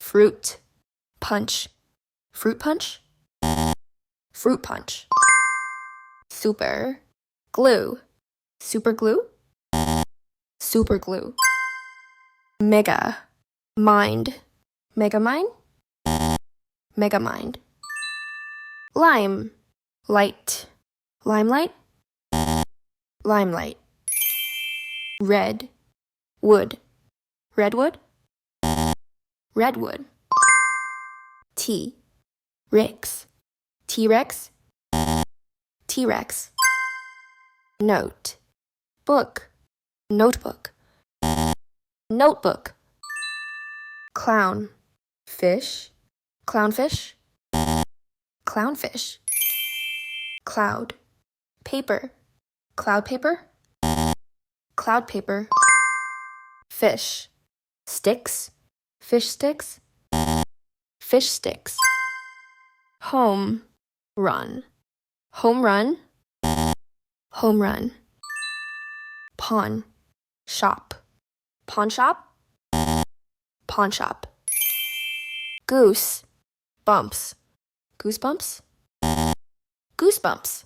fruit, punch, fruit punch, fruit punch. Super, glue, super glue, super glue. Mega, mind, mega mind, mega mind. Lime, light, limelight, limelight. Red, wood, redwood, redwood. T, Rex, T-Rex, T-Rex. Note, book, notebook, notebook. Clown, fish, clownfish, clownfish. Cloud, paper, cloud paper, cloud paper. Fish, sticks, fish sticks, fish sticks. Home, run, home run, home run. Pawn, shop, pawn shop, pawn shop. Goose, bumps, goosebumps, goosebumps.